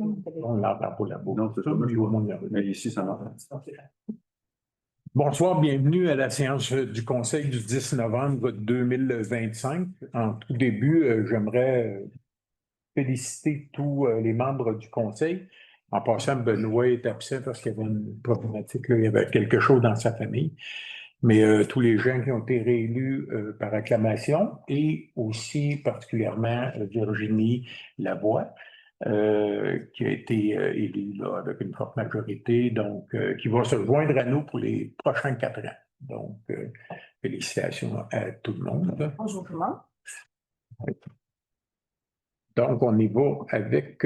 On l'entend pour la bouche. Non, c'est ça, moi, je vois. Mais ici, ça marche. Bonsoir, bienvenue à la séance du Conseil du 10 novembre 2025. En tout début, j'aimerais féliciter tous les membres du Conseil. En passant, Benoît est absent parce qu'il y avait une problématique, là, il y avait quelque chose dans sa famille. Mais tous les gens qui ont été réélus par acclamation et aussi particulièrement Virginie Lavoie. Qui a été élu là, avec une forte majorité, donc qui va se joindre à nous pour les prochains 4 ans. Donc, félicitations à tout le monde. Bonjour tout le monde. Donc, on y va avec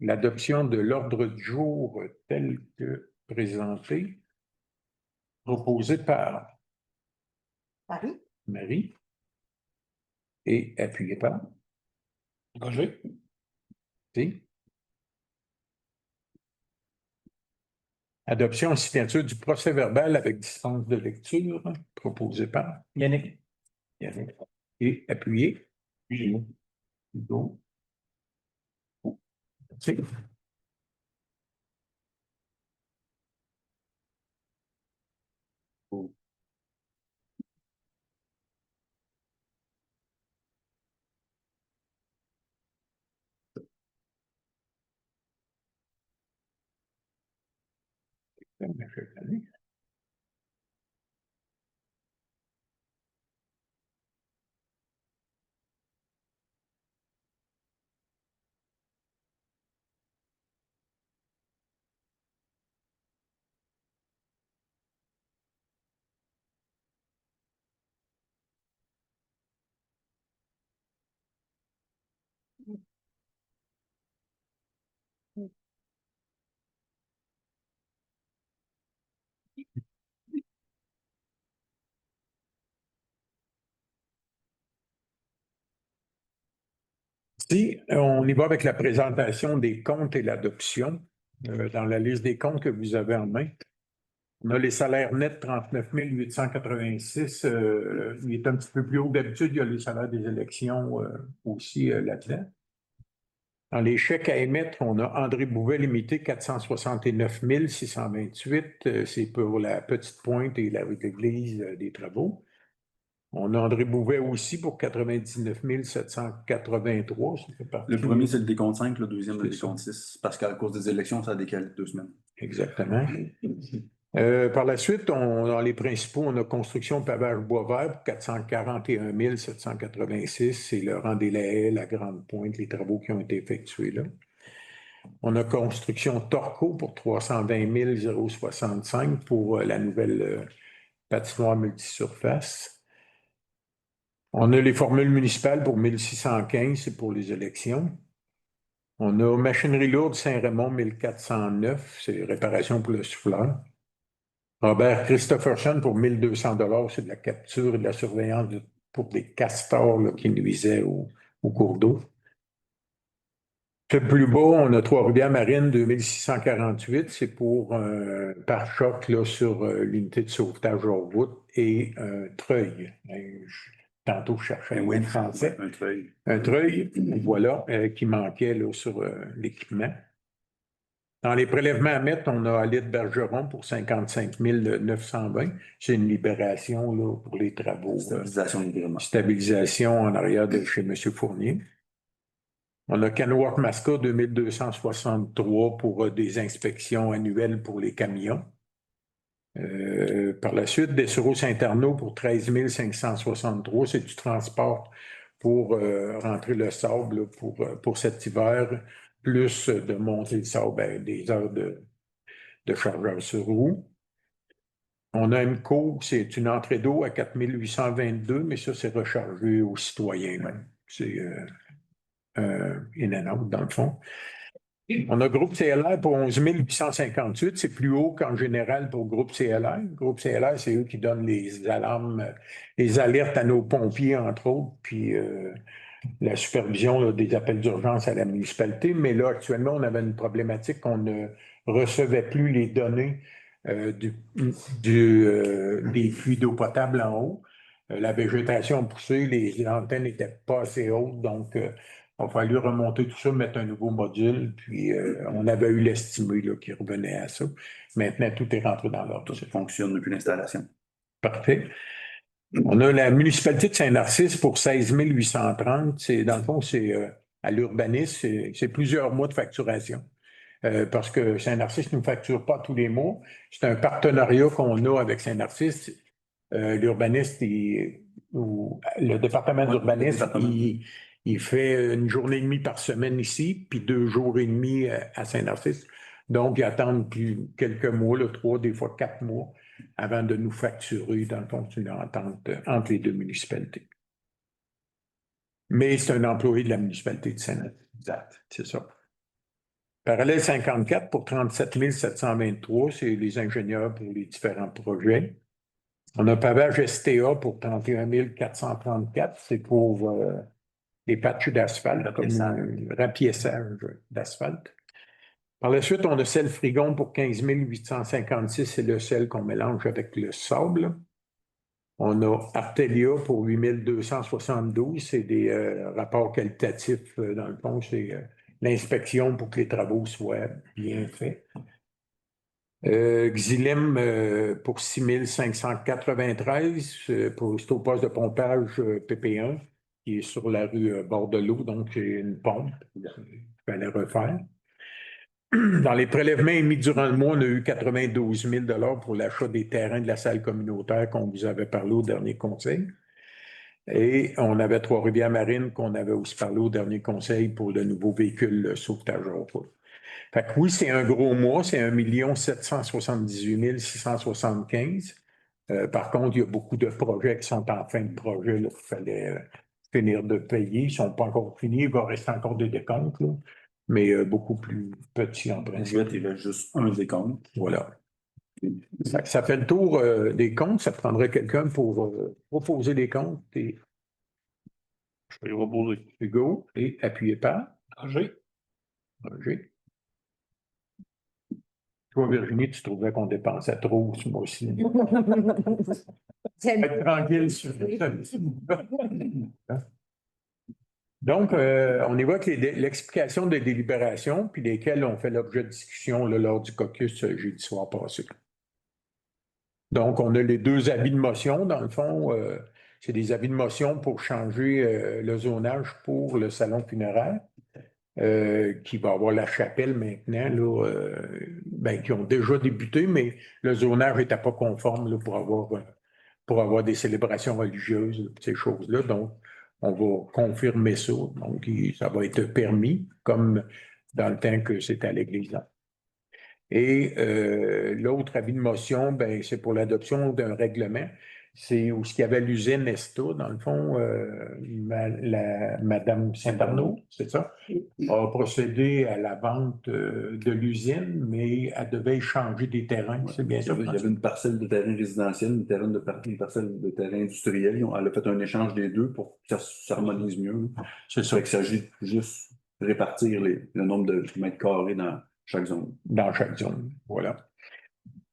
l'adoption de l'ordre du jour tel que présenté, proposé par Marie et appuyé par Roger. Si. Adoption et signature du procès-verbal avec dispense de lecture, proposé par Yannick. Et appuyé. Bon. Si. Si on y va avec la présentation des comptes et l'adoption, dans la liste des comptes que vous avez en main, on a les salaires nets 39 886. Il est un petit peu plus haut que d'habitude. Il y a les salaires des élections aussi là-dedans. Dans les chèques à émettre, on a André Bouvet limité 469 628. C'est pour la Petite Pointe et l'église des travaux. On a André Bouvet aussi pour 99 783. Le premier, c'est le décompte 5, le deuxième, le décompte 6. Parce qu'à cause des élections, ça a décalé de 2 semaines. Exactement. Par la suite, dans les principaux, on a construction pavage bois vert pour 441 786. C'est le rang des Lahaye, la Grande Pointe, les travaux qui ont été effectués là. On a construction Torco pour 320 065 pour la nouvelle patinoire multisurface. On a les formules municipales pour 1615, c'est pour les élections. On a machinerie lourde Saint-Raymond 1409, c'est réparation pour le souffleur. Robert Christopherson pour 1200 $, c'est de la capture et de la surveillance pour des castors là, qui nuisaient au cours d'eau. Plus bas, on a Trois-Rivières-Marine 2648, c'est pour un pare-choc là, sur l'unité de sauvetage hors route et un treuil. Tantôt, je cherchais un mot français. Un treuil. Un treuil, voilà, qui manquait là, sur l'équipement. Dans les prélèvements à mettre, on a Alide Bergeron pour 55 920. C'est une libération là, pour les travaux. Stabilisation en arrière de chez M. Fournier. On a Kenworth Masca 2263 pour des inspections annuelles pour les camions. Par la suite, Dessereau Saint-Arnaud pour 13 563, c'est du transport pour rentrer le sable là, pour cet hiver, plus de monter le sable, des heures de chargeur sur roue. On a MCO, c'est une entrée d'eau à 4 822, mais ça, c'est rechargé aux citoyens. C'est in and out, dans le fond. On a groupe CLR pour 11 858. C'est plus haut qu'en général pour groupe CLR. Groupe CLR, c'est eux qui donnent les alarmes, les alertes à nos pompiers, entre autres, puis la supervision là, des appels d'urgence à la municipalité. Mais là, actuellement, on avait une problématique qu'on ne recevait plus les données des puits d'eau potable en haut. La végétation a poussé, les antennes n'étaient pas assez hautes, donc Il a fallu remonter tout ça, mettre un nouveau module, puis on avait eu l'estimé là, qui revenait à ça. Maintenant, tout est rentré dans l'ordre. Tout ça fonctionne depuis l'installation. Parfait. On a la municipalité de Saint-Narcisse pour 16 830. Dans le fond, c'est à l'urbanisme, c'est plusieurs mois de facturation. Parce que Saint-Narcisse ne nous facture pas tous les mois. C'est un partenariat qu'on a avec Saint-Narcisse. L'urbaniste, ou le département d'urbanisme, il fait une journée et demie par semaine ici, puis 2 jours et demi à Saint-Narcisse. Donc, ils attendent plus quelques mois, 3, des fois 4 mois, avant de nous facturer. Dans le fond, c'est une entente entre les deux municipalités. Mais c'est un employé de la municipalité de Saint-Narcisse. Exact, c'est ça. Parallèle 54 pour 37 723, c'est les ingénieurs pour les différents projets. On a pavage STA pour 31 434, c'est pour les patchs d'asphalte, comme un rapiessage d'asphalte. Par la suite, on a sel frigon pour 15 856, c'est le sel qu'on mélange avec le sable. On a Artelia pour 8 272, c'est des rapports qualitatifs, dans le fond, c'est l'inspection pour que les travaux soient bien faits. Xilim pour 6 593, c'est au poste de pompage PP1, qui est sur la rue Bordelot, donc c'est une pompe qu'il fallait refaire. Dans les prélèvements émis durant le mois, on a eu 92 000 pour l'achat des terrains de la salle communautaire qu'on vous avait parlé au dernier conseil. Et on avait Trois-Rivières-Marine qu'on avait aussi parlé au dernier conseil pour le nouveau véhicule sauvetage en route. Fait que oui, c'est un gros mois, c'est 1 778 675. Par contre, il y a beaucoup de projets qui sont en fin de projet. Il fallait finir de payer. Ils ne sont pas encore finis. Il va rester encore des décomptes, là, mais beaucoup plus petits en principe. En fait, il y a juste un décompte. Voilà. Ça fait le tour des comptes. Ça prendrait quelqu'un pour proposer des comptes. Et Je vais les reposer. Hugo, et appuyé par Roger. Roger. Toi, Virginie, tu trouvais qu'on dépensait trop ce mois-ci. Être tranquille sur ça. Donc, on évoque l'explication des délibérations, puis lesquelles ont fait l'objet de discussion là, lors du caucus jeudi soir passé. Donc, on a les 2 avis de motion, dans le fond. C'est des avis de motion pour changer le zonage pour le salon funéraire. Qui va avoir la chapelle maintenant, là, qui ont déjà débuté, mais le zonage n'était pas conforme là, pour avoir des célébrations religieuses, ces choses-là. Donc, on va confirmer ça. Donc, ça va être permis, comme dans le temps que c'était à l'Église. Là. Et l'autre avis de motion, c'est pour l'adoption d'un règlement. C'est où il y avait l'usine Esta, dans le fond, Madame Saint-Arnaud, c'est ça, a procédé à la vente de l'usine, mais elle devait échanger des terrains, c'est bien ça? Il y avait une parcelle de terrain résidentiel, une parcelle de terrain industriel. Elle a fait un échange des deux pour que ça s'harmonise mieux. C'est ça. Il s'agit juste de répartir le nombre de mètres carrés dans chaque zone. Dans chaque zone, voilà.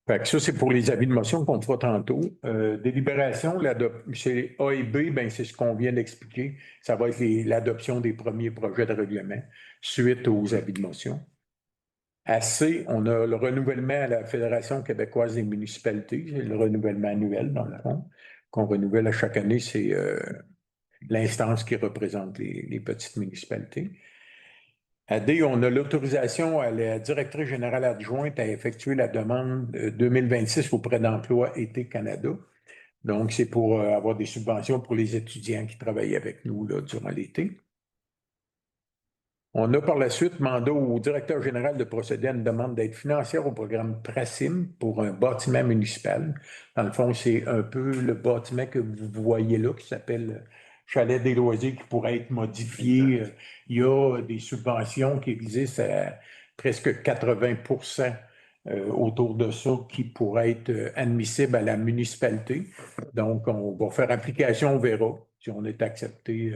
Fait que ça, c'est pour les avis de motion qu'on fera tantôt. Délibération, chez A et B, c'est ce qu'on vient d'expliquer. Ça va être l'adoption des premiers projets de règlement suite aux avis de motion. À C, on a le renouvellement à la Fédération québécoise des municipalités, c'est le renouvellement annuel, dans le fond, qu'on renouvelle à chaque année. C'est l'instance qui représente les petites municipalités. À D, on a l'autorisation à la directrice générale adjointe à effectuer la demande 2026 auprès d'Emploi Été Canada. Donc, c'est pour avoir des subventions pour les étudiants qui travaillent avec nous là, durant l'été. On a par la suite mandat au directeur général de procéder à une demande d'aide financière au programme Tracim pour un bâtiment municipal. Dans le fond, c'est un peu le bâtiment que vous voyez là qui s'appelle Chalet des loisirs qui pourrait être modifié. Il y a des subventions qui existent à presque 80% autour de ça qui pourraient être admissibles à la municipalité. Donc, on va faire application, on verra si on est accepté.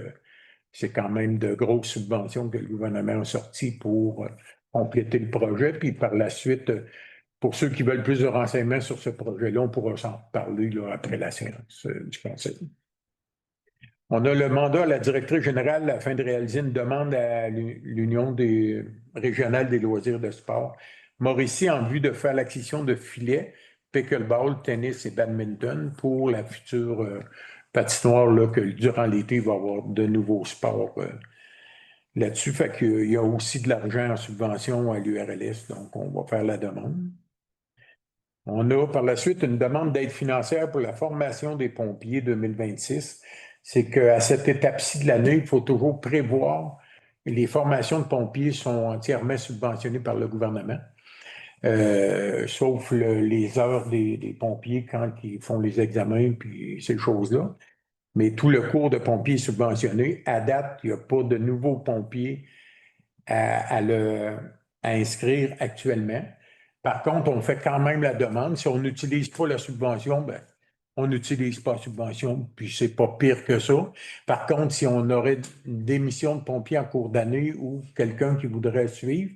C'est quand même de grosses subventions que le gouvernement a sorties pour compléter le projet. Puis par la suite, pour ceux qui veulent plus de renseignements sur ce projet-là, on pourra s'en parler là, après la séance du conseil. On a le mandat à la directrice générale afin de réaliser une demande à l'Union régionale des loisirs de sport Mauricie en vue de faire l'acquisition de filets, pickleball, tennis et badminton pour la future patinoire là, que durant l'été, il va y avoir de nouveaux sports là-dessus. Fait qu'il y a aussi de l'argent en subvention à l'URLS, donc on va faire la demande. On a par la suite une demande d'aide financière pour la formation des pompiers 2026. C'est qu'à cette étape-ci de l'année, il faut toujours prévoir les formations de pompiers sont entièrement subventionnées par le gouvernement, sauf les heures des pompiers quand ils font les examens puis ces choses-là. Mais tout le cours de pompiers est subventionné. À date, il n'y a pas de nouveaux pompiers à inscrire actuellement. Par contre, on fait quand même la demande. Si on n'utilise pas la subvention, ben, on n'utilise pas la subvention, puis c'est pas pire que ça. Par contre, si on aurait une démission de pompier en cours d'année ou quelqu'un qui voudrait suivre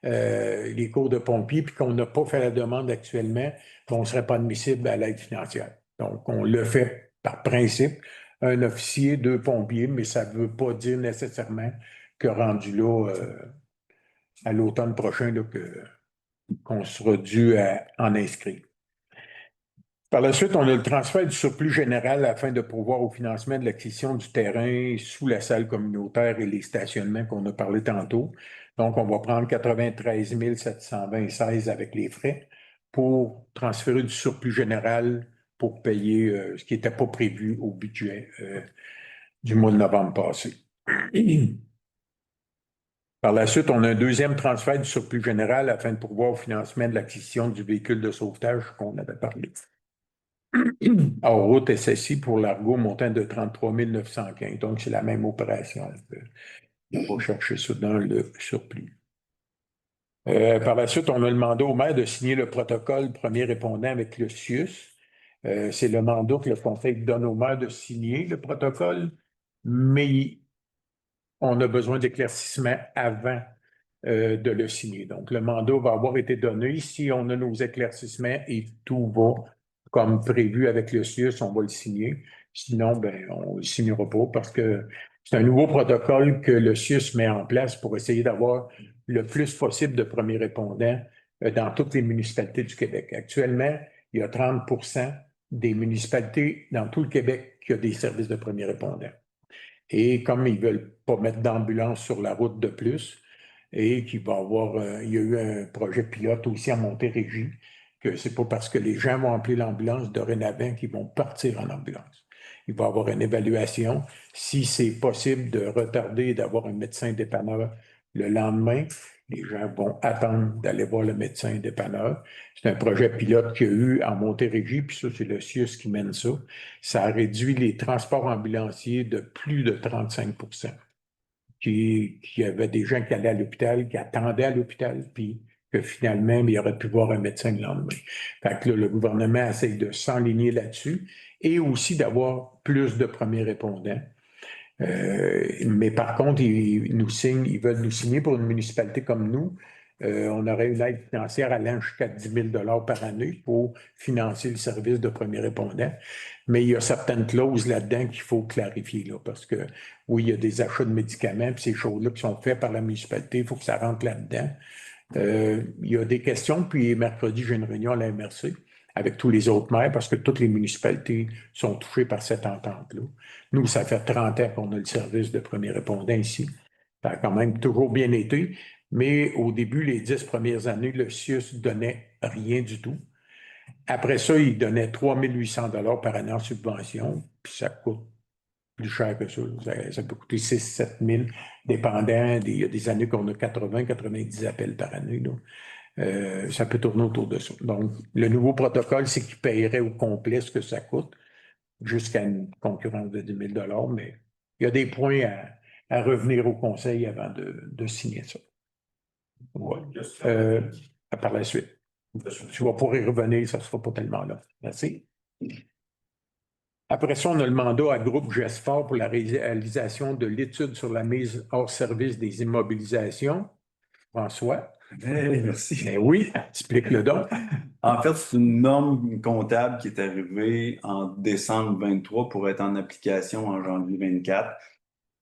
les cours de pompier, puis qu'on n'a pas fait la demande actuellement, on ne serait pas admissible à l'aide financière. Donc, on le fait par principe, un officier, 2 pompiers, mais ça ne veut pas dire nécessairement que rendu là, à l'automne prochain, là, qu'on sera dû en inscrire. Par la suite, on a le transfert du surplus général afin de pourvoir au financement de l'acquisition du terrain sous la salle communautaire et les stationnements qu'on a parlé tantôt. Donc, on va prendre 93 726 avec les frais pour transférer du surplus général pour payer ce qui n'était pas prévu au budget du mois de novembre passé. Par la suite, on a un deuxième transfert du surplus général afin de pourvoir au financement de l'acquisition du véhicule de sauvetage qu'on avait parlé. Hors route SSI pour l'Argo montant de 33 915. Donc, c'est la même opération. On va chercher ça dans le surplus. Par la suite, on a le mandat au maire de signer le protocole premier répondant avec le CIUS. C'est le mandat que le conseil donne au maire de signer le protocole, mais on a besoin d'éclaircissement avant de le signer. Donc, le mandat va avoir été donné. Si on a nos éclaircissements et tout va comme prévu avec le CIUS, on va le signer. Sinon, ben, on ne le signera pas parce que c'est un nouveau protocole que le CIUS met en place pour essayer d'avoir le plus possible de premiers répondants dans toutes les municipalités du Québec. Actuellement, il y a 30% des municipalités dans tout le Québec qui ont des services de premiers répondants. Et comme ils ne veulent pas mettre d'ambulance sur la route de plus, et qu'il va avoir, il y a eu un projet pilote aussi à Montérégie, que c'est pas parce que les gens vont appeler l'ambulance dorénavant qu'ils vont partir en ambulance. Il va y avoir une évaluation. Si c'est possible de retarder et d'avoir un médecin dépanneur le lendemain, les gens vont attendre d'aller voir le médecin dépanneur. C'est un projet pilote qu'il y a eu en Montérégie, puis ça, c'est le CIUS qui mène ça. Ça a réduit les transports ambulanciers de plus de 35%. Qu'il y avait des gens qui allaient à l'hôpital, qui attendaient à l'hôpital, puis que finalement, il aurait pu voir un médecin le lendemain. Fait que là, le gouvernement essaie de s'enligner là-dessus et aussi d'avoir plus de premiers répondants. Mais par contre, ils veulent nous signer pour une municipalité comme nous. On aurait une aide financière allant jusqu'à 10 000 par année pour financer le service de premier répondant. Mais il y a certaines clauses là-dedans qu'il faut clarifier, là, parce que oui, il y a des achats de médicaments, puis ces choses-là qui sont faites par la municipalité, il faut que ça rentre là-dedans. Il y a des questions, puis mercredi, j'ai une réunion à la MRC avec tous les autres maires, parce que toutes les municipalités sont touchées par cette entente-là. Nous, ça fait 30 ans qu'on a le service de premier répondant ici. Ça a quand même toujours bien été, mais au début, les 10 premières années, le CIUS ne donnait rien du tout. Après ça, il donnait 3 800 $ par année en subvention, puis ça coûte plus cher que ça. Ça peut coûter 6 000 7 000, dépendant. Il y a des années qu'on a 80, 90 appels par année. Ça peut tourner autour de ça. Donc, le nouveau protocole, c'est qu'il paierait au complet ce que ça coûte, jusqu'à une concurrence de 10 000 $, mais il y a des points à revenir au conseil avant de signer ça. Ouais. Par la suite. Tu vas pouvoir y revenir, ça ne sera pas tellement là. Merci. Après ça, on a le mandat à groupe GESFOR pour la réalisation de l'étude sur la mise hors service des immobilisations. François. Merci. Ben oui, explique-le donc. En fait, c'est une norme comptable qui est arrivée en décembre 23 pour être en application en janvier 24.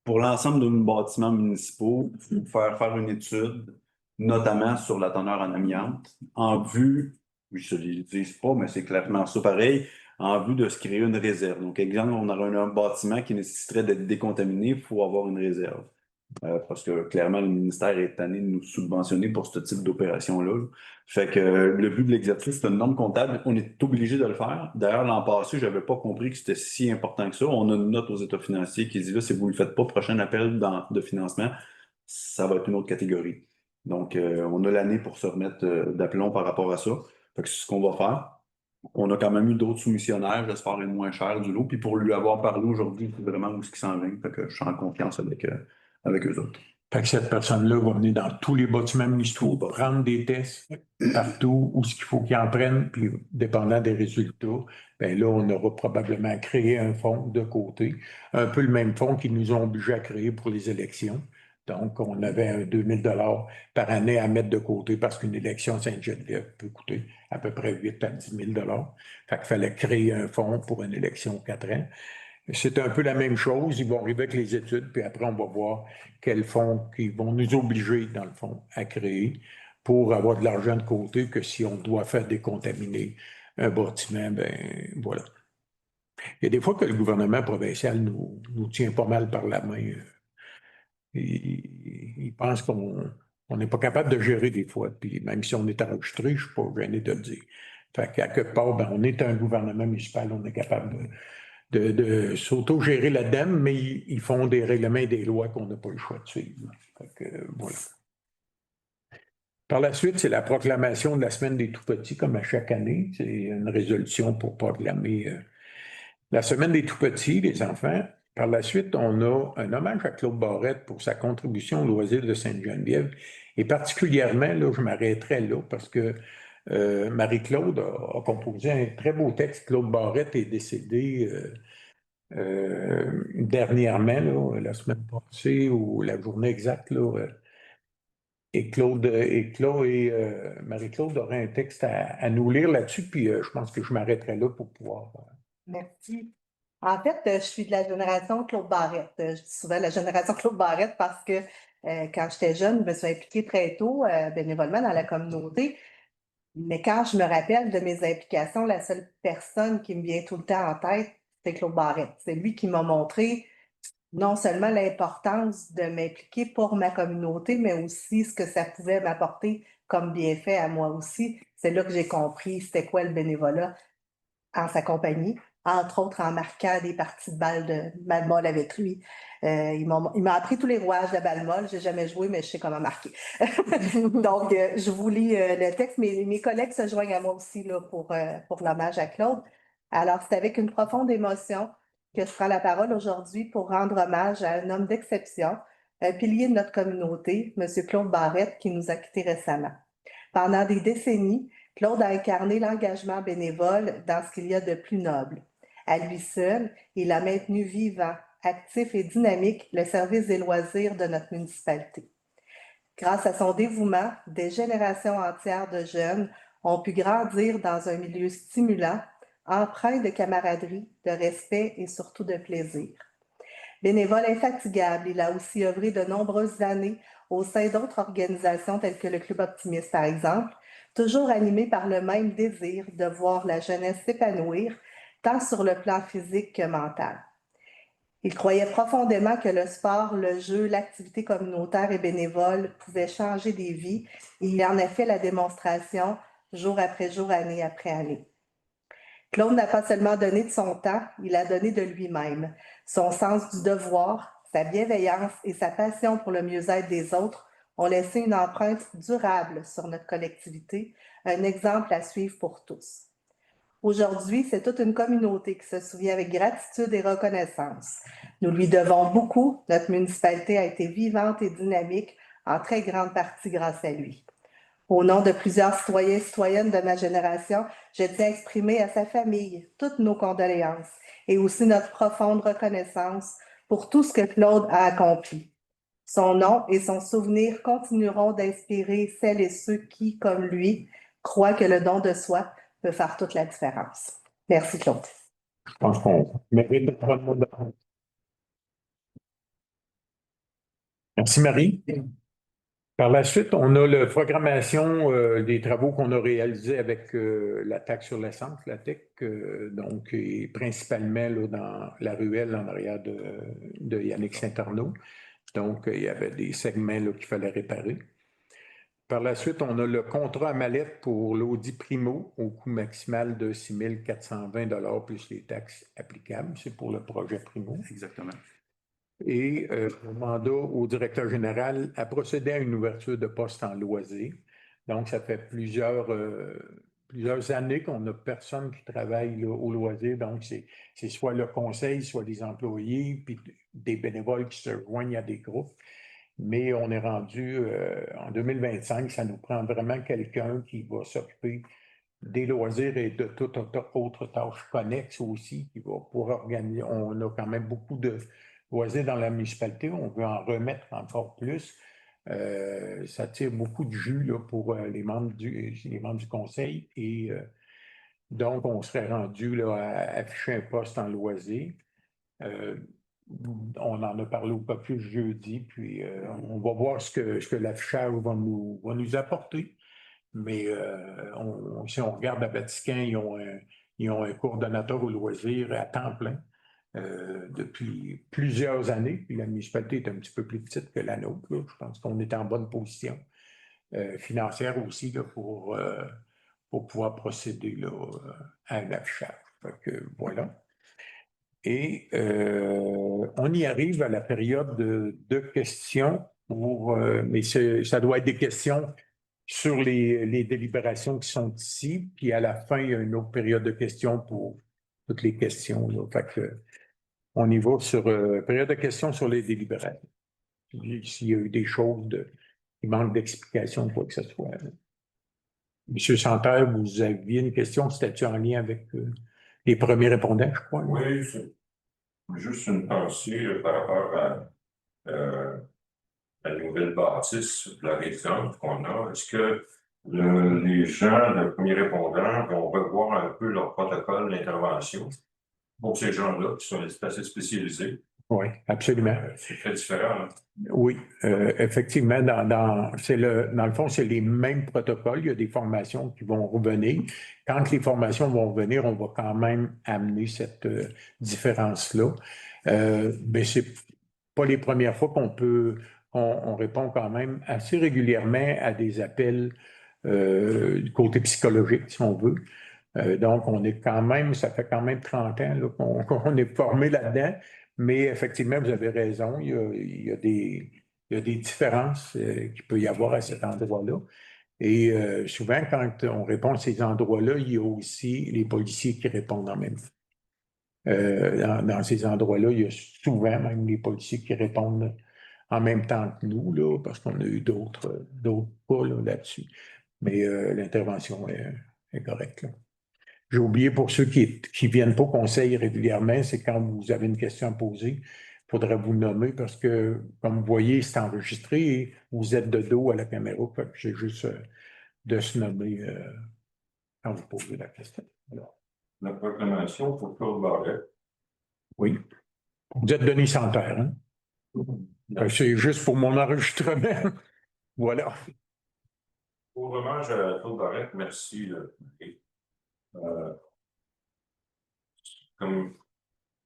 Pour l'ensemble de nos bâtiments municipaux, il faut faire une étude, notamment sur la teneur en amiante, en vue, je ne le dis pas, mais c'est clairement ça pareil, en vue de se créer une réserve. Donc, exemple, on aurait un bâtiment qui nécessiterait d'être décontaminé, il faut avoir une réserve. Parce que clairement, le ministère est tanné de nous subventionner pour ce type d'opération-là. Fait que le but de l'exercice, c'est une norme comptable. On est obligé de le faire. D'ailleurs, l'an passé, je n'avais pas compris que c'était si important que ça. On a une note aux états financiers qui dit là, si vous ne le faites pas, prochain appel de financement, ça va être une autre catégorie. Donc, on a l'année pour se remettre d'aplomb par rapport à ça. Fait que c'est ce qu'on va faire. On a quand même eu d'autres soumissionnaires, j'espère, les moins chers du lot. Puis pour lui avoir parlé aujourd'hui, c'est vraiment où ce qui s'en vient. Fait que je suis en confiance avec eux autres. Fait que cette personne-là va venir dans tous les bâtiments municipaux, prendre des tests partout où ce qu'il faut qu'il en prenne, puis dépendant des résultats, ben là, on aura probablement créé un fonds de côté, un peu le même fonds qu'ils nous ont obligés à créer pour les élections. Donc, on avait un 2000 $ par année à mettre de côté parce qu'une élection Sainte-Geneviève peut coûter à peu près 8 à 10 000 $. Fait qu'il fallait créer un fonds pour une élection 4 ans. C'est un peu la même chose. Ils vont arriver avec les études, puis après, on va voir quels fonds qui vont nous obliger, dans le fond, à créer pour avoir de l'argent de côté que si on doit faire décontaminer un bâtiment, ben voilà. Il y a des fois que le gouvernement provincial nous tient pas mal par la main. Il pense qu'on n'est pas capable de gérer des fois. Puis même si on est enregistré, je ne suis pas gêné de le dire. Fait qu'à quelque part, ben, on est un gouvernement municipal, on est capable de s'auto-gérer là-dedans, mais ils font des règlements et des lois qu'on n'a pas le choix de suivre. Fait que, voilà. Par la suite, c'est la proclamation de la semaine des tout-petits, comme à chaque année. C'est une résolution pour proclamer la semaine des tout-petits, les enfants. Par la suite, on a un hommage à Claude Barrette pour sa contribution au loisir de Sainte-Geneviève. Et particulièrement, là, je m'arrêterai là parce que Marie-Claude a composé un très beau texte. Claude Barrette est décédé dernièrement, là, la semaine passée ou la journée exacte, là, et Marie-Claude aurait un texte à nous lire là-dessus, puis je pense que je m'arrêterai là pour pouvoir. Merci. En fait, je suis de la génération Claude Barrette. Je dis souvent la génération Claude Barrette parce que quand j'étais jeune, je me suis impliquée très tôt bénévolement dans la communauté. Mais quand je me rappelle de mes implications, la seule personne qui me vient tout le temps en tête, c'est Claude Barrette. C'est lui qui m'a montré non seulement l'importance de m'impliquer pour ma communauté, mais aussi ce que ça pouvait m'apporter comme bienfait à moi aussi. C'est là que j'ai compris c'était quoi le bénévolat en sa compagnie, entre autres en marquant des parties de balle molle avec lui. Il m'a appris tous les rouages de balle molle. Je n'ai jamais joué, mais je sais comment marquer. Donc, je vous lis le texte. Mes collègues se joignent à moi aussi là, pour l'hommage à Claude. Alors, c'est avec une profonde émotion que je prends la parole aujourd'hui pour rendre hommage à un homme d'exception, un pilier de notre communauté, M. Claude Barrette, qui nous a quittés récemment. Pendant des décennies, Claude a incarné l'engagement bénévole dans ce qu'il y a de plus noble. À lui seul, il a maintenu vivant, actif et dynamique le service des loisirs de notre municipalité. Grâce à son dévouement, des générations entières de jeunes ont pu grandir dans un milieu stimulant, empreint de camaraderie, de respect et surtout de plaisir. Bénévole infatigable, il a aussi œuvré de nombreuses années au sein d'autres organisations telles que le Club Optimiste, par exemple, toujours animé par le même désir de voir la jeunesse s'épanouir, tant sur le plan physique que mental. Il croyait profondément que le sport, le jeu, l'activité communautaire et bénévole pouvaient changer des vies, et il en a fait la démonstration jour après jour, année après année. Claude n'a pas seulement donné de son temps, il a donné de lui-même. Son sens du devoir, sa bienveillance et sa passion pour le mieux-être des autres ont laissé une empreinte durable sur notre collectivité, un exemple à suivre pour tous. Aujourd'hui, c'est toute une communauté qui se souvient avec gratitude et reconnaissance. Nous lui devons beaucoup. Notre municipalité a été vivante et dynamique, en très grande partie grâce à lui. Au nom de plusieurs citoyens et citoyennes de ma génération, je tiens à exprimer à sa famille toutes nos condoléances et aussi notre profonde reconnaissance pour tout ce que Claude a accompli. Son nom et son souvenir continueront d'inspirer celles et ceux qui, comme lui, croient que le don de soi peut faire toute la différence. Merci, Claude. Je pense qu'on mérite de prendre le mot de la fin. Merci, Marie. Par la suite, on a la programmation des travaux qu'on a réalisés avec la taxe sur l'essence, la TEC, donc et principalement là, dans la ruelle en arrière de Yannick Saint-Arnaud. Donc, il y avait des segments là, qu'il fallait réparer. Par la suite, on a le contrat à mallette pour l'Audi Primo au coût maximal de 6 420 plus les taxes applicables. C'est pour le projet Primo. Exactement. Et on mandat au directeur général à procéder à une ouverture de poste en loisir. Donc, ça fait plusieurs années qu'on n'a personne qui travaille là, au loisir. Donc, c'est soit le conseil, soit des employés, puis des bénévoles qui se joignent à des groupes. Mais on est rendu en 2025, ça nous prend vraiment quelqu'un qui va s'occuper des loisirs et de toute autre tâche connexe aussi, qui va pouvoir organiser. On a quand même beaucoup de loisirs dans la municipalité, on veut en remettre encore plus. Ça tire beaucoup de jus là, pour les membres du conseil et donc on serait rendu là, à afficher un poste en loisirs. On en a parlé au caucus jeudi, puis on va voir ce que l'affichage va nous apporter. Mais si on regarde à Vatican, ils ont un coordonnateur au loisir à temps plein depuis plusieurs années. Puis la municipalité est un petit peu plus petite que la nôtre. Là. Je pense qu'on est en bonne position financière aussi là, pour pouvoir procéder là, à un affichage. Fait que, voilà. Et on y arrive à la période de questions, mais ça doit être des questions sur les délibérations qui sont ici, puis à la fin, il y a une autre période de questions pour toutes les questions. Là. Fait que, on y va sur période de questions sur les délibérations. S'il y a eu des choses qui manquent d'explication, quoi que ce soit. Là. Monsieur Santerre, vous aviez une question, c'était-tu en lien avec les premiers répondants, je crois? Là? Oui, c'est juste une pensée par rapport à la nouvelle bâtisse de la résidence qu'on a. Est-ce que les gens, le premier répondant, vont revoir un peu leur protocole d'intervention pour ces gens-là qui sont assez spécialisés? Oui, absolument. C'est très différent. Hein? Oui, effectivement, dans le fond, c'est les mêmes protocoles. Il y a des formations qui vont revenir. Quand les formations vont revenir, on va quand même amener cette différence-là. Mais c'est pas les premières fois on répond quand même assez régulièrement à des appels du côté psychologique, si on veut. Donc, ça fait quand même 30 ans là, qu'on est formé là-dedans. Mais effectivement, vous avez raison, il y a des différences qu'il peut y avoir à cet endroit-là. Et souvent, quand on répond à ces endroits-là, il y a aussi les policiers qui répondent en même temps. Dans ces endroits-là, il y a souvent même les policiers qui répondent en même temps que nous, là, parce qu'on a eu d'autres pas là-dessus. Mais l'intervention est correcte. Là. J'ai oublié pour ceux qui ne viennent pas au conseil régulièrement, c'est quand vous avez une question à poser, il faudra vous nommer parce que, comme vous voyez, c'est enregistré et vous êtes de dos à la caméra. Fait que j'ai juste de se nommer quand vous posez la question. Alors, La proclamation pour Claude Barrette. oui. Vous êtes Denis Santerre, hein? C'est juste pour mon enregistrement. Voilà. Pour hommage à Claude Barrette, merci. Comme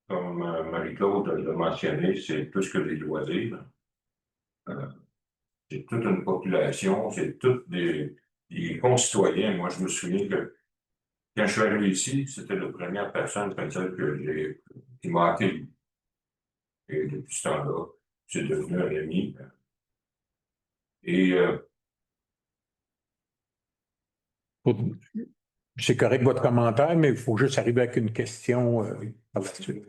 Marie-Claude l'a mentionné, c'est plus que des loisirs. C'est toute une population, c'est tous des concitoyens. Moi, je me souviens que quand je suis arrivé ici, c'était la première personne comme ça qui m'a accueilli. Et depuis ce temps-là, c'est devenu un ami. Et C'est correct votre commentaire, mais il faut juste arriver avec une question par la suite.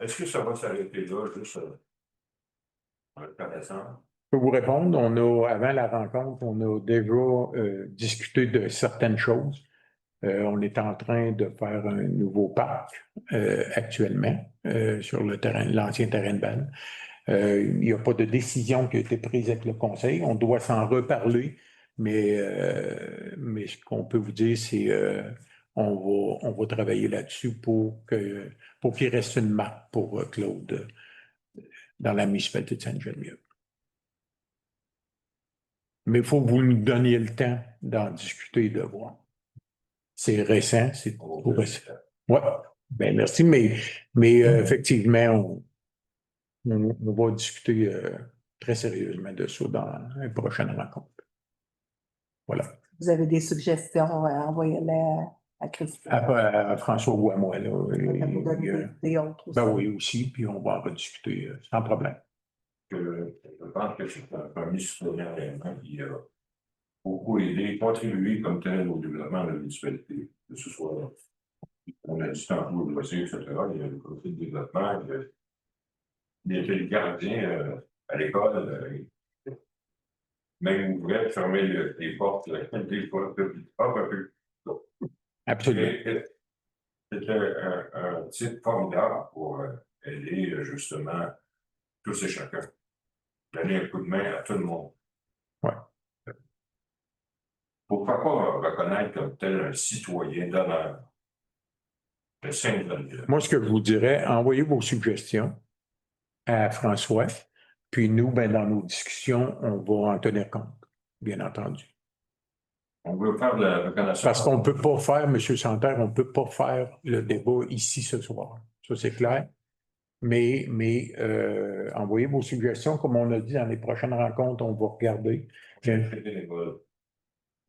est-ce que ça va s'arrêter là, juste en le connaissant? Je peux vous répondre. Avant la rencontre, on a déjà discuté de certaines choses. On est en train de faire un nouveau parc actuellement sur l'ancien terrain de balle. Il n'y a pas de décision qui a été prise avec le conseil. On doit s'en reparler, mais ce qu'on peut vous dire, c'est on va travailler là-dessus pour qu'il reste une marque pour Claude dans la municipalité de Sainte-Geneviève. Mais il faut que vous nous donniez le temps d'en discuter et de voir. C'est récent, c'est trop récent. Oui, bien merci, mais effectivement, on va discuter très sérieusement de ça dans une prochaine rencontre. Voilà. Vous avez des suggestions, envoyez-les à Christine. À François ou à moi, là. Ça vous donne des idées autres aussi. Ben oui, aussi, puis on va en rediscuter sans problème. Je pense que c'est un premier citoyen réellement qui a beaucoup aidé, contribué comme tel au développement de la municipalité, que ce soit, on a dit tantôt, le dossier, etc. Il y a le côté de développement, il était le gardien à l'école, même ouvrait, fermait les portes, des fois, un peu. Absolument. C'était un type formidable pour aider justement tous et chacun. Donner un coup de main à tout le monde. Ouais. Pourquoi pas reconnaître comme tel un citoyen d'honneur de Sainte-Geneviève? Moi, ce que je vous dirais, envoyez vos suggestions à François, puis nous, ben, dans nos discussions, on va en tenir compte, bien entendu. On veut faire de la reconnaissance. Parce qu'on ne peut pas faire, M. Santerre, on ne peut pas faire le débat ici ce soir. Ça, c'est clair. Mais envoyez vos suggestions, comme on a dit dans les prochaines rencontres, on va regarder.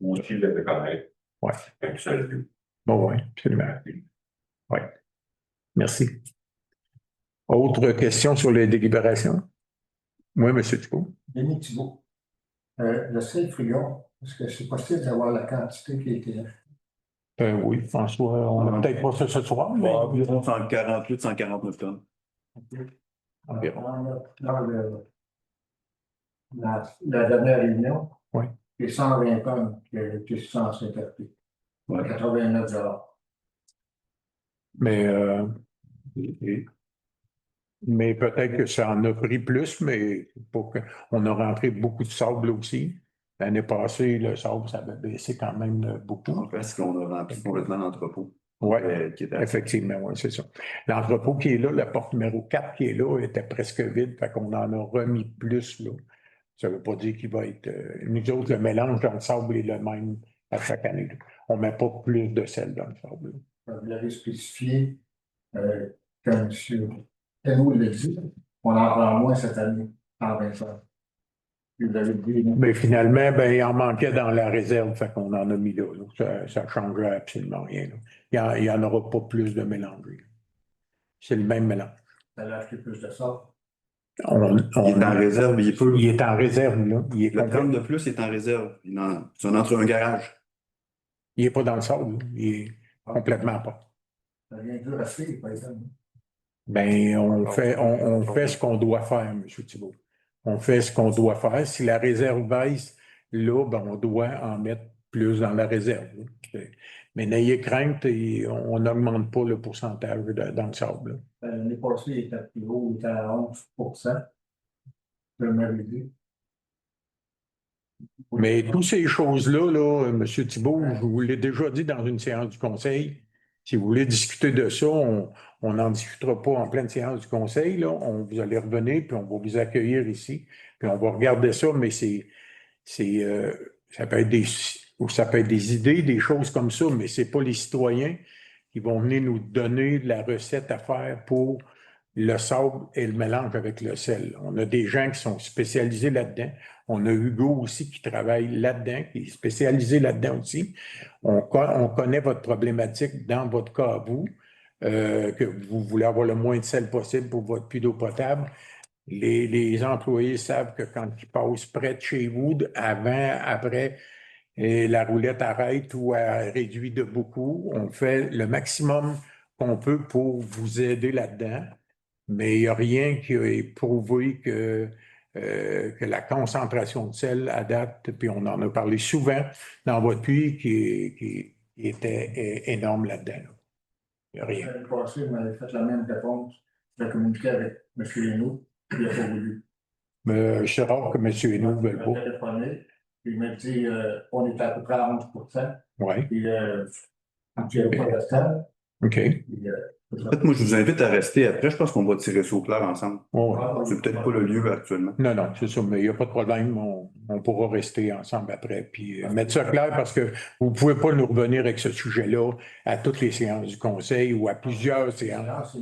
Ou aussi le reconnaître. Oui. Salut. Bon, oui, absolument. Oui. Merci. Autre question sur les délibérations? Oui, M. Thibault. Denis Thibault. Le sel frigon, est-ce que c'est possible d'avoir la quantité qui a été achetée? Oui, François, on n'a peut-être pas ça ce soir, mais Environ 148, 149 tonnes. environ. Dans la dernière réunion, Oui. c'est 120 tonnes qui a été censé être achetées. Ouais. 89 $. Mais peut-être que ça en a pris plus, mais on a rentré beaucoup de sable aussi. L'année passée, le sable, ça avait baissé quand même beaucoup. Parce qu'on a rempli complètement l'entrepôt. Oui, Qui était effectivement, oui, c'est ça. L'entrepôt qui est là, la porte numéro 4 qui est là, était presque vide, fait qu'on en a remis plus là. Ça ne veut pas dire qu'il va être. Nous autres, le mélange dans le sable est le même à chaque année. Là. On ne met pas plus de sel dans le sable. Là. Vous l'avez spécifié, comme M. Thénault l'a dit, on en prend moins cette année, en 25. Vous l'avez dit, non? Mais finalement, ben, il en manquait dans la réserve, fait qu'on en a mis là. Ça ne change absolument rien. Là. Il n'y en aura pas plus de mélange. C'est le même mélange. Ça a acheté plus de ça. Il est en réserve, il peut. Il est en réserve, là. Il est Le 30 de plus est en réserve. C'est entre un garage. Il n'est pas dans le sable, là. Il est complètement pas. Ça vient dur à suivre, par exemple. Ben, on fait ce qu'on doit faire, M. Thibault. On fait ce qu'on doit faire. Si la réserve baisse, là, ben, on doit en mettre plus dans la réserve. Là. Mais n'ayez crainte, on n'augmente pas le pourcentage dans le sable. L'année passée, il était plus haut, il était à 11%. Je m'avais dit. Mais toutes ces choses-là, là, M. Thibault, je vous l'ai déjà dit dans une séance du conseil. Si vous voulez discuter de ça, on n'en discutera pas en pleine séance du conseil. Là. Vous allez revenir, puis on va vous accueillir ici, puis on va regarder ça, mais ça peut être des idées, des choses comme ça, mais ce n'est pas les citoyens qui vont venir nous donner la recette à faire pour le sable et le mélange avec le sel. On a des gens qui sont spécialisés là-dedans. On a Hugo aussi qui travaille là-dedans, qui est spécialisé là-dedans aussi. On connaît votre problématique dans votre cas à vous, que vous voulez avoir le moins de sel possible pour votre puits d'eau potable. Les employés savent que quand ils passent près de chez vous, avant, après, et la roulette arrête ou elle réduit de beaucoup, on fait le maximum qu'on peut pour vous aider là-dedans. Mais il n'y a rien qui a prouvé que la concentration de sel à date, puis on en a parlé souvent dans votre puits, qui était énorme là-dedans. Il n'y a rien. L'année passée, vous m'avez fait la même réponse. J'ai communiqué avec M. Lénaud. Il n'a pas voulu. C'est rare que M. Hainaut ne Il veuille m'a pas. téléphoné, puis il m'a dit on est à peu près à 11%. Oui, Puis, tu n'avais pas restant. OK. Puis, En fait, moi, je vous invite à rester après. Je pense qu'on va tirer ça au clair ensemble. Ouais. C'est peut-être pas le lieu actuellement. Non, non, c'est ça, mais il n'y a pas de problème. On pourra rester ensemble après. Puis mettre ça clair parce que vous ne pouvez pas nous revenir avec ce sujet-là à toutes les séances du Conseil ou à plusieurs séances.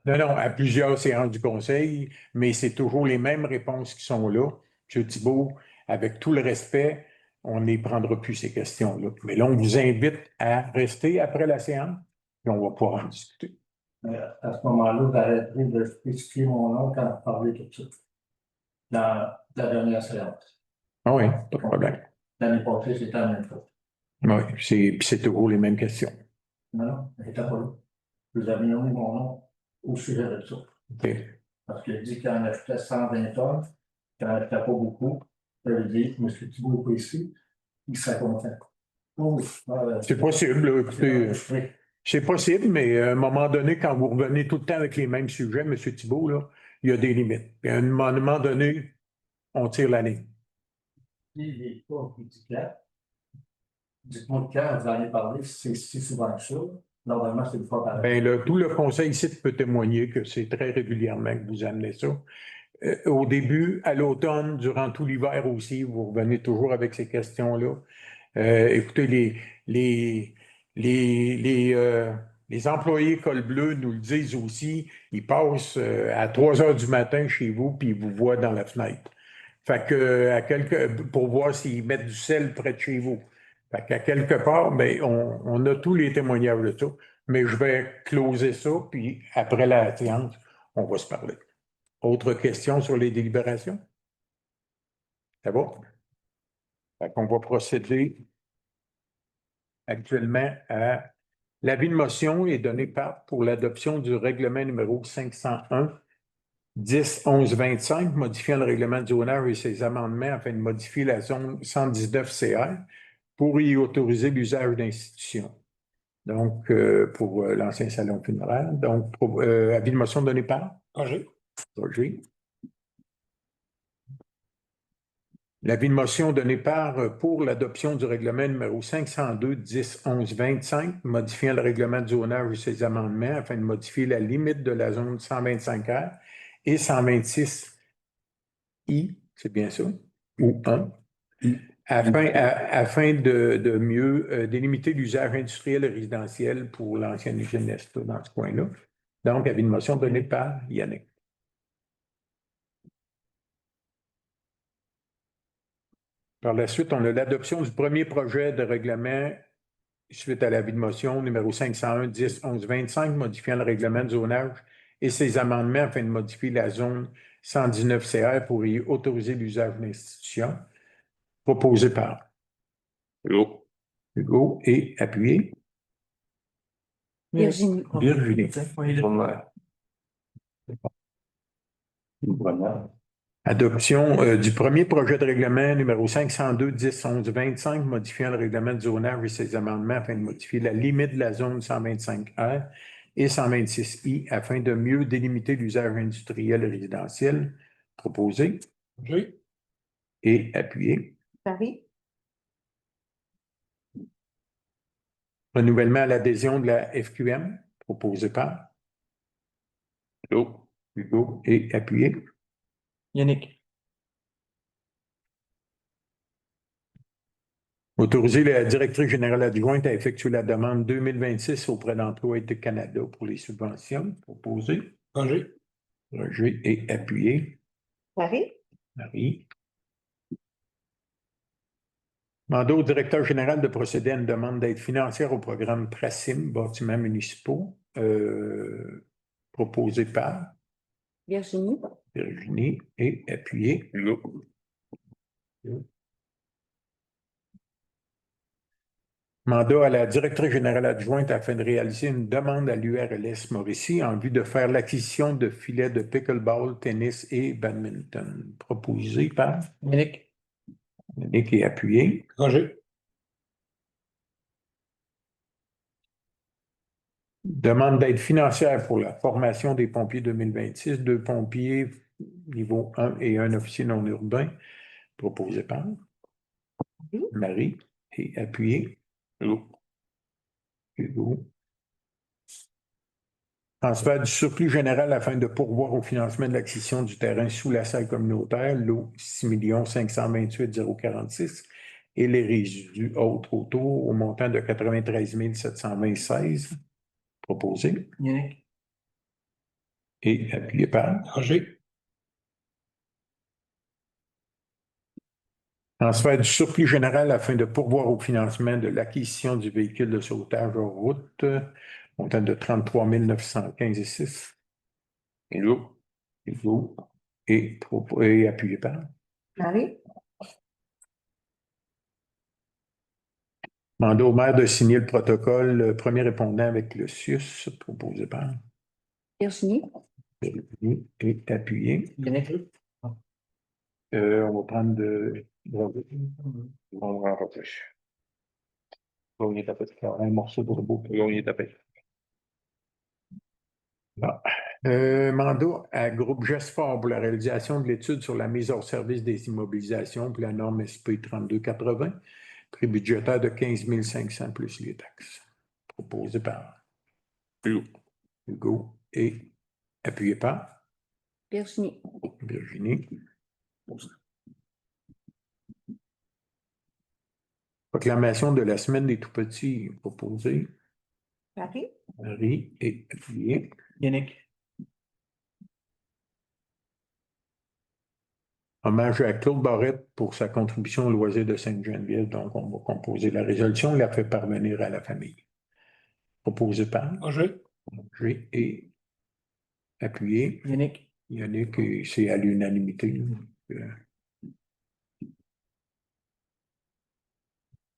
Non, non, à plusieurs séances du Conseil, mais c'est toujours les mêmes réponses qui sont là. M. Thibault, avec tout le respect, on ne prendra plus ces questions-là. Mais là, on vous invite à rester après la séance et on va pouvoir en discuter. Mais à ce moment-là, j'arrêterai de spécifier mon nom quand vous parlez de tout ça. Dans la dernière séance. Ah oui, pas de problème. L'année passée, c'était la même chose. Oui, puis c'est toujours les mêmes questions. Non, non, elle n'était pas là. Vous avez nommé mon nom au sujet de ça. OK. Parce qu'il dit qu'il en achetait 120 tonnes, qu'il n'en achetait pas beaucoup. Je lui dis, M. Thibault n'est pas ici, il serait content. Oh, oui. C'est possible, là, écoutez. C'est possible, mais à un moment donné, quand vous revenez tout le temps avec les mêmes sujets, M. Thibault, là, il y a des limites. Puis à un moment donné, on tire la ligne. Il n'est pas critiquable. Dites-moi quand vous en avez parlé, c'est si souvent que ça. Normalement, c'est une fois par an. Bien, tout le conseil ici peut témoigner que c'est très régulièrement que vous amenez ça. Au début, à l'automne, durant tout l'hiver aussi, vous revenez toujours avec ces questions-là. Écoutez, les employés col bleu nous le disent aussi, ils passent à 3 heures du matin chez vous, puis ils vous voient dans la fenêtre. Fait que pour voir s'ils mettent du sel près de chez vous. Fait qu'à quelque part, ben, on a tous les témoignages de ça. Mais je vais closer ça, puis après la séance, on va se parler. Autre question sur les délibérations? Ça va? Fait qu'on va procéder actuellement à l'avis de motion est donné pour l'adoption du règlement numéro 501 10-11-25, modifiant le règlement du zonage et ses amendements afin de modifier la zone 119 CR pour y autoriser l'usage d'institutions. Donc, pour l'ancien salon funéraire. Donc, avis de motion donné par? Roger. Roger. L'avis de motion donné par pour l'adoption du règlement numéro 502-10-11-25, modifiant le règlement du zonage et ses amendements afin de modifier la limite de la zone 125R et 126I, c'est bien ça, ou 1, afin de mieux délimiter l'usage industriel et résidentiel pour l'ancienne usine Nesta dans ce coin-là. Donc, avis de motion donné par Yannick. Par la suite, on a l'adoption du premier projet de règlement suite à l'avis de motion numéro 501-10-11-25, modifiant le règlement de zonage et ses amendements afin de modifier la zone 119 CR pour y autoriser l'usage d'institutions, proposé par Hugo. Hugo et appuyé. Virginie. Virginie. Voilà. Adoption du premier projet de règlement numéro 502-10-11-25, modifiant le règlement de zonage et ses amendements afin de modifier la limite de la zone 125R et 126I afin de mieux délimiter l'usage industriel et résidentiel proposé. Oui. Et appuyé. Paris. Renouvellement à l'adhésion de la FQM proposé par Hugo. Hugo et appuyé. Yannick. Autoriser la directrice générale adjointe à effectuer la demande 2026 auprès d'Emploi et Canada pour les subventions proposées. Roger. Roger et appuyé. Paris. Marie. Mandat au directeur général de procéder à une demande d'aide financière au programme PRACIM, bâtiments municipaux, proposé par Virginie. Virginie et appuyé. Hugo. Mandat à la directrice générale adjointe afin de réaliser une demande à l'URLS Mauricie en vue de faire l'acquisition de filets de pickleball, tennis et badminton. Proposé par Yannick. Yannick et appuyé. Roger. Demande d'aide financière pour la formation des pompiers 2026. 2 pompiers niveau 1 et un officier non urbain, proposé par Marie et appuyé. Hugo. Hugo. Transfert du surplus général afin de pourvoir au financement de l'acquisition du terrain sous la salle communautaire, lot 6 528 046 et les résidus autres autour au montant de 93 726 proposé Yannick. et appuyé par Roger. transfert du surplus général afin de pourvoir au financement de l'acquisition du véhicule de sauvetage hors route, montant de 33 915,6. Hugo. Hugo et appuyé par Marie? mandat au maire de signer le protocole premier répondant avec le CIUS, proposé par Virginie. Virginie et appuyé. Yannick. On va prendre de. On va en rappeler. On est tapé. Un morceau de robot. Hugo, il est tapé. Bon. Mandat à groupe GESFOR pour la réalisation de l'étude sur la mise hors service des immobilisations pour la norme SP 3280, prix budgétaire de 15 500 plus les taxes. Proposé par Hugo. Hugo et appuyé par Virginie. Virginie. Proclamation de la semaine des tout-petits proposée. Marie? Marie et appuyé. Yannick. Hommage à Claude Barrette pour sa contribution au loisir de Sainte-Geneviève. Donc, on va composer la résolution et la fait parvenir à la famille. Proposé par Roger. Roger et appuyé. Yannick. Yannick, et c'est à l'unanimité.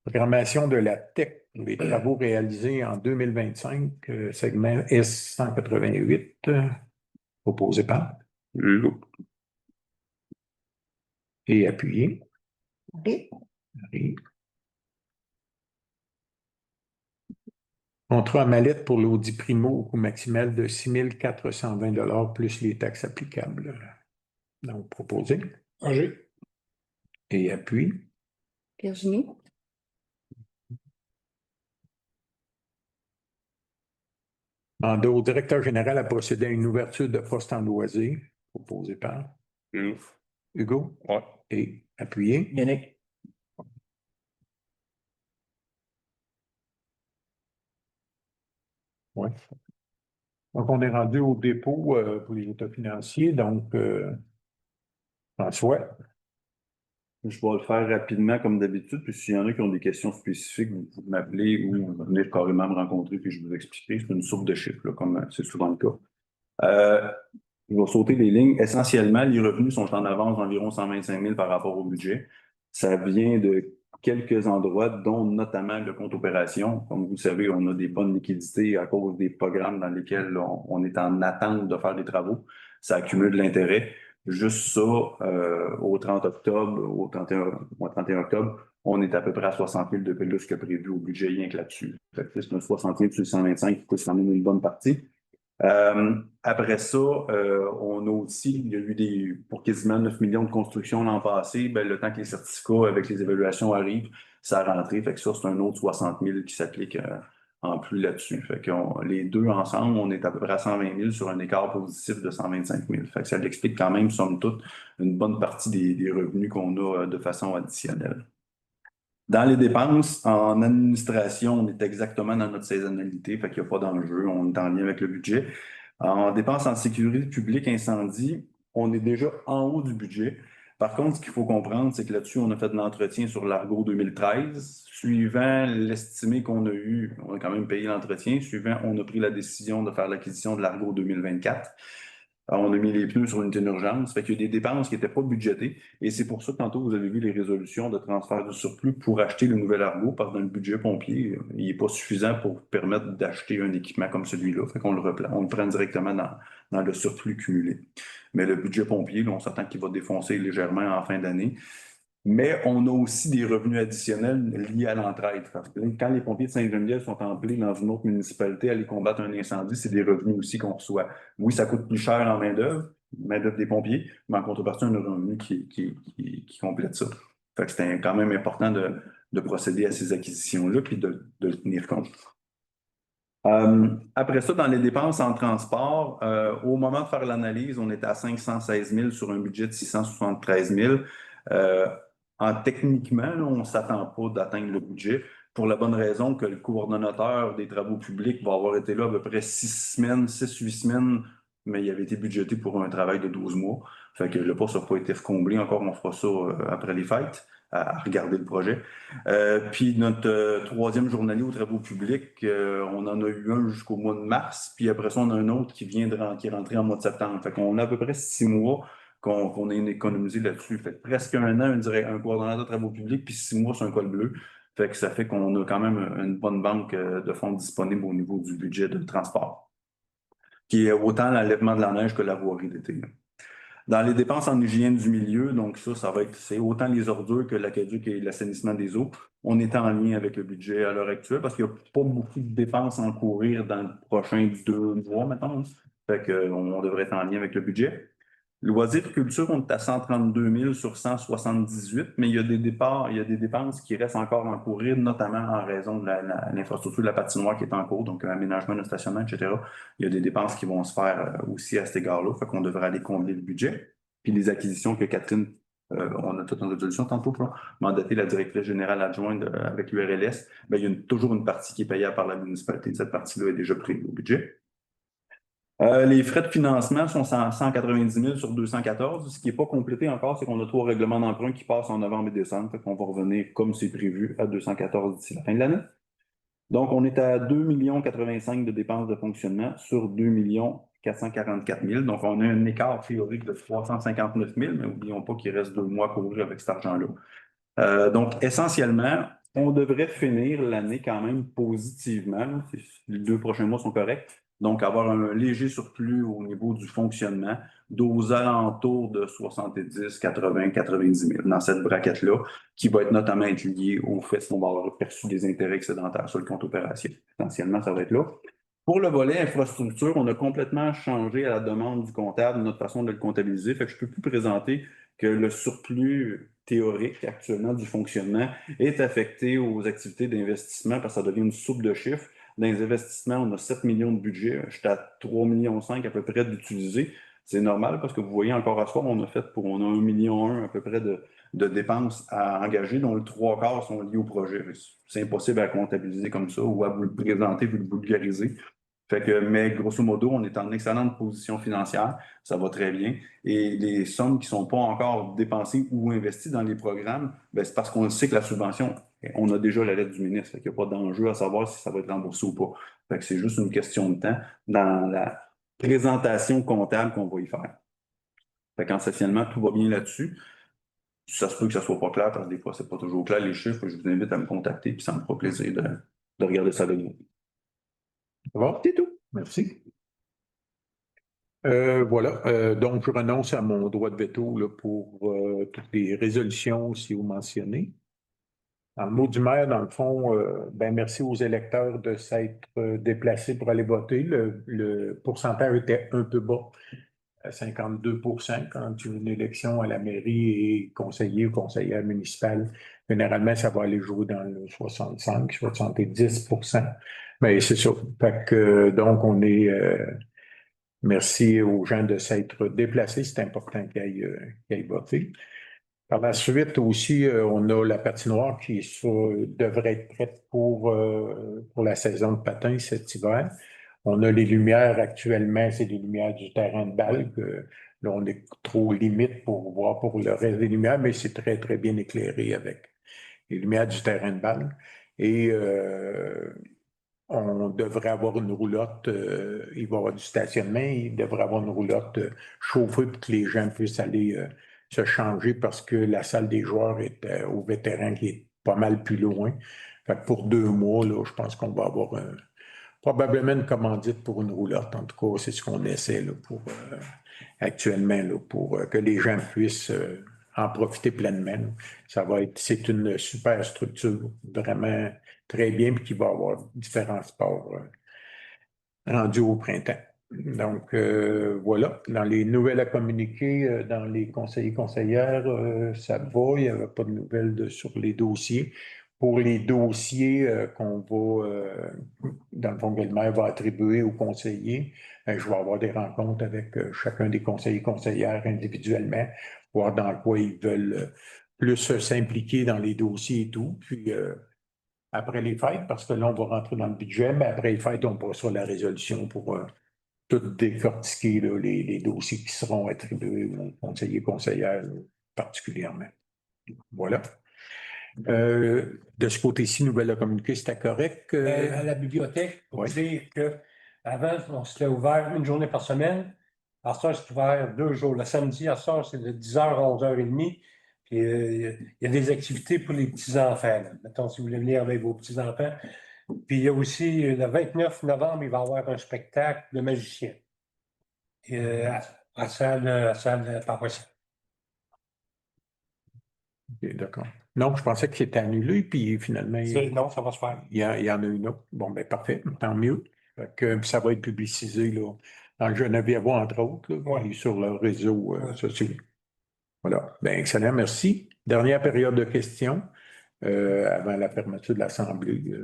Programmation de la TEC, les travaux réalisés en 2025, segment S188, proposé par Hugo. et appuyé. Marie? Marie. Contrat à mallette pour l'Audi Primo au coût maximal de 6 420 plus les taxes applicables. Donc, proposé. Roger. Et appui. Virginie. Mandat au directeur général à procéder à une ouverture de poste en loisir, proposé par Hugo. Hugo. Ouais. Et appuyé. Yannick. Oui. Donc, on est rendu au dépôt pour les états financiers. Donc, François. Je vais le faire rapidement comme d'habitude, puis s'il y en a qui ont des questions spécifiques, vous pouvez m'appeler ou venir carrément me rencontrer puis je vous expliquerai. C'est une source de chiffres, là, comme c'est souvent le cas. Je vais sauter les lignes. Essentiellement, les revenus sont en avance d'environ 125 000 par rapport au budget. Ça vient de quelques endroits, dont notamment le compte opération. Comme vous le savez, on a des bonnes liquidités à cause des programmes dans lesquels on est en attente de faire des travaux. Ça accumule de l'intérêt. Juste ça, au 30 octobre, au 31 octobre, on est à peu près à 60 000 de plus que prévu au budget, rien que là-dessus. C'est un 60 000 sur 125 qui coûte quand même une bonne partie. Après ça, on a aussi, il y a eu pour quasiment 9 millions de constructions l'an passé, ben, le temps que les certificats avec les évaluations arrivent, ça a rentré. Fait que ça, c'est un autre 60 000 qui s'applique en plus là-dessus. Fait que les deux ensemble, on est à peu près à 120 000 sur un écart positif de 125 000. Fait que ça l'explique quand même, somme toute, une bonne partie des revenus qu'on a de façon additionnelle. Dans les dépenses, en administration, on est exactement dans notre saisonnalité, fait qu'il n'y a pas d'enjeu, on est en lien avec le budget. En dépenses en sécurité publique, incendie, on est déjà en haut du budget. Par contre, ce qu'il faut comprendre, c'est que là-dessus, on a fait de l'entretien sur l'Argo 2013. Suivant l'estimé qu'on a eu, on a quand même payé l'entretien. Suivant, on a pris la décision de faire l'acquisition de l'Argo 2024. Alors, on a mis les pneus sur l'unité d'urgence. Fait qu'il y a des dépenses qui n'étaient pas budgétées. Et c'est pour ça que tantôt, vous avez vu les résolutions de transfert de surplus pour acheter le nouvel Argo, parce que dans le budget pompier, il n'est pas suffisant pour permettre d'acheter un équipement comme celui-là. Fait qu'on le prend directement dans le surplus cumulé. Mais le budget pompier, là, on s'attend qu'il va défoncer légèrement en fin d'année. Mais on a aussi des revenus additionnels liés à l'entraide. Parce que quand les pompiers de Sainte-Geneviève sont emplis dans une autre municipalité à aller combattre un incendie, c'est des revenus aussi qu'on reçoit. Oui, ça coûte plus cher en main-d'œuvre, main-d'œuvre des pompiers, mais en contrepartie, on a un revenu qui complète ça. Fait que c'était quand même important de procéder à ces acquisitions-là puis de le tenir compte. Après ça, dans les dépenses en transport, au moment de faire l'analyse, on était à 516 000 sur un budget de 673 000. Techniquement, là, on ne s'attend pas d'atteindre le budget pour la bonne raison que le coordonnateur des travaux publics va avoir été là à peu près 6-8 semaines, mais il avait été budgété pour un travail de 12 mois. Fait que le poste n'a pas été recomblé encore, on fera ça après les fêtes, à regarder le projet. Puis notre troisième journalier aux travaux publics, on en a eu un jusqu'au mois de mars, puis après ça, on a un autre qui est rentré en mois de septembre. Fait qu'on a à peu près 6 mois qu'on a économisé là-dessus. Fait que presque un an, un coordonnateur de travaux publics, puis 6 mois sur un col bleu. Fait que ça fait qu'on a quand même une bonne banque de fonds disponibles au niveau du budget de transport, qui est autant l'enlèvement de la neige que la voirie d'été. Dans les dépenses en hygiène du milieu, donc ça va être, c'est autant les ordures que l'aqueduc et l'assainissement des eaux. On est en lien avec le budget à l'heure actuelle parce qu'il n'y a pas beaucoup de dépenses à encourir dans le prochain 2 mois maintenant. Fait qu'on devrait être en lien avec le budget. Loisirs culture, on est à 132 000 sur 178, mais il y a des dépenses qui restent encore à encourir, notamment en raison de l'infrastructure de la patinoire qui est en cours, donc aménagement de stationnement, etc. Il y a des dépenses qui vont se faire aussi à cet égard-là, fait qu'on devrait aller combler le budget. Puis les acquisitions que Catherine, on a toute une résolution tantôt pour mandater la directrice générale adjointe avec l'URLS, bien, il y a toujours une partie qui est payée par la municipalité. Cette partie-là est déjà prévue au budget. Les frais de financement sont 190 000 sur 214. Ce qui n'est pas complété encore, c'est qu'on a 3 règlements d'emprunt qui passent en novembre et décembre. Fait qu'on va revenir comme c'est prévu à 214 d'ici la fin de l'année. Donc, on est à 2 85 000 de dépenses de fonctionnement sur 2 444 000. Donc, on a un écart théorique de 359 000, mais n'oublions pas qu'il reste 2 mois à couvrir avec cet argent-là. Donc, essentiellement, on devrait finir l'année quand même positivement. Les 2 prochains mois sont corrects. Donc, avoir un léger surplus au niveau du fonctionnement d'aux alentours de 70, 80, 90 000 dans cette braquette-là, qui va être notamment liée au fait qu'on va avoir perçu des intérêts excédentaires sur le compte opération. Essentiellement, ça va être là. Pour le volet infrastructure, on a complètement changé à la demande du comptable notre façon de le comptabiliser. Fait que je ne peux plus présenter que le surplus théorique actuellement du fonctionnement est affecté aux activités d'investissement parce que ça devient une soupe de chiffres. Dans les investissements, on a 7 millions de budget. J'étais à 3,5 millions à peu près d'utiliser. C'est normal parce que vous voyez encore à soir, on a 1,1 million à peu près de dépenses à engager, dont le 3/4 sont liés au projet. C'est impossible à comptabiliser comme ça ou à vous le présenter, vous le vulgariser. Mais grosso modo, on est en excellente position financière, ça va très bien. Et les sommes qui ne sont pas encore dépensées ou investies dans les programmes, c'est parce qu'on sait que la subvention, on a déjà la lettre du ministre, fait qu'il n'y a pas d'enjeu à savoir si ça va être remboursé ou pas. Fait que c'est juste une question de temps dans la présentation comptable qu'on va y faire. Fait qu'essentiellement, tout va bien là-dessus. Ça se peut que ça ne soit pas clair, parce que des fois, ce n'est pas toujours clair, les chiffres. Je vous invite à me contacter, puis ça me fera plaisir de regarder ça avec vous. Bon, c'est tout. Merci. Voilà. Donc, je renonce à mon droit de veto là, pour toutes les résolutions si vous mentionnez. Dans le mot du maire, dans le fond, merci aux électeurs de s'être déplacés pour aller voter. Le pourcentage était un peu bas, à 52% quand une élection à la mairie et conseiller ou conseillère municipale. Généralement, ça va aller jouer dans le 65-70%. Mais c'est ça. Fait que, donc, on est... merci aux gens de s'être déplacés. C'est important qu'ils aillent voter. Par la suite aussi, on a la patinoire qui devrait être prête pour la saison de patin cet hiver. On a les lumières actuellement, c'est les lumières du terrain de balle. Là, on est trop limite pour voir pour le reste des lumières, mais c'est très, très bien éclairé avec les lumières du terrain de balle. Et on devrait avoir une roulotte, il va y avoir du stationnement, il devrait avoir une roulotte chauffée pour que les gens puissent aller se changer parce que la salle des joueurs est au vétéran qui est pas mal plus loin. Fait que pour 2 mois, là, je pense qu'on va avoir probablement une commandite pour une roulotte. En tout cas, c'est ce qu'on essaie là, actuellement là, pour que les gens puissent en profiter pleinement. C'est une super structure, vraiment très bien, puis qui va avoir différents sports rendus au printemps. Donc, voilà. Dans les nouvelles à communiquer, dans les conseillers conseillères, ça va. Il n'y avait pas de nouvelles sur les dossiers. Pour les dossiers qu'on va, dans le fond, que le maire va attribuer aux conseillers, je vais avoir des rencontres avec chacun des conseillers conseillères individuellement, voir dans quoi ils veulent plus s'impliquer dans les dossiers et tout. Puis, après les fêtes, parce que là, on va rentrer dans le budget, mais après les fêtes, on passera la résolution pour tout décortiquer là, les dossiers qui seront attribués aux conseillers conseillères particulièrement. Voilà. De ce côté-ci, Nouvelle à communiquer, c'était correct? À la bibliothèque, pour Oui. dire qu'avant, on s'était ouvert une journée par semaine. À ça, c'est ouvert 2 jours. Le samedi, à ça, c'est de 10h à 11h30. Puis, il y a des activités pour les petits-enfants. Là. Mettons, si vous voulez venir avec vos petits-enfants. Puis, il y a aussi, le 29 novembre, il va y avoir un spectacle de magicien. À salle paroissiale. Ok, d'accord. Non, je pensais que c'était annulé, puis finalement, Non, ça va se faire. il y en a une autre. Bon, ben parfait, tant mieux. Fait que ça va être publicisé là, dans le Genevièvois, entre autres, là, Ouais. puis sur le réseau Ouais. social. Voilà. Ben, excellent, merci. Dernière période de questions avant la fermeture de l'Assemblée.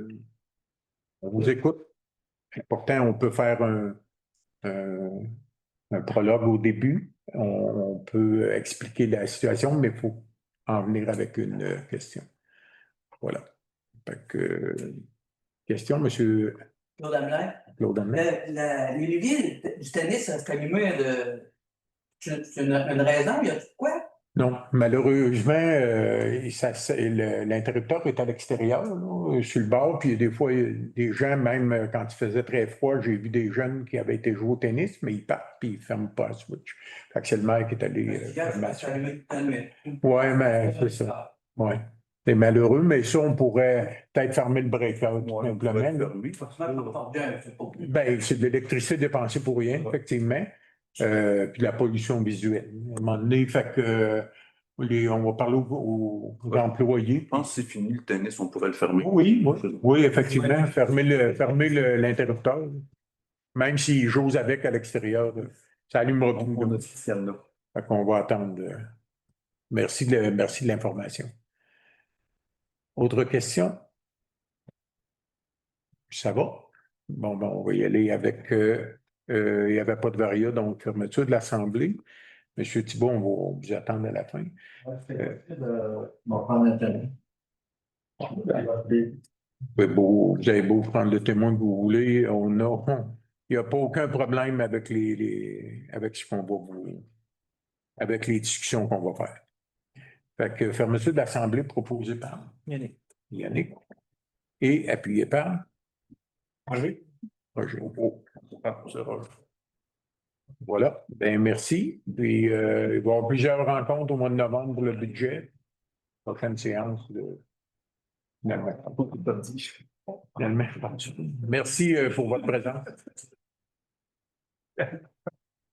On vous écoute. Pourtant, on peut faire un prologue au début. On peut expliquer la situation, mais il faut en venir avec une question. Voilà. Fait que, question, monsieur Claude Hamelin. Claude Hamelin? Les leviers du tennis restent allumés c'est une raison, il y a quoi? Non, malheureusement, l'interrupteur est à l'extérieur, là, sur le bord, puis des fois, il y a des gens, même quand il faisait très froid, j'ai vu des jeunes qui avaient été jouer au tennis, mais ils partent, puis ils ne ferment pas le switch. Fait que c'est le maire qui est allé. Oui, mais c'est ça. Oui. C'est malheureux, mais ça, on pourrait peut-être fermer le breakout, tout simplement. Ben, c'est de l'électricité dépensée pour rien, effectivement. Puis de la pollution visuelle. À un moment donné, fait que on va parler aux employés. Je pense que c'est fini le tennis, on pourrait le fermer. Oui, oui, effectivement, fermer l'interrupteur. Même s'ils jouent avec à l'extérieur, ça allumera plus. On officiel là. Fait qu'on va attendre. Merci de l'information. Autre question? Ça va? Bon, ben, on va y aller avec. Il n'y avait pas de varia, donc fermeture de l'Assemblée. Monsieur Thibault, on va vous attendre à la fin. Vous avez beau prendre le témoin que vous voulez, il n'y a pas aucun problème avec avec ce qu'on va avec les discussions qu'on va faire. Fait que fermeture de l'Assemblée proposée par Yannick. Et appuyée par Roger. Oh. Ah, c'est Roger. Voilà. Ben, merci. Puis, il va y avoir plusieurs rencontres au mois de novembre pour le budget. Prochaine séance de. Merci pour votre présence.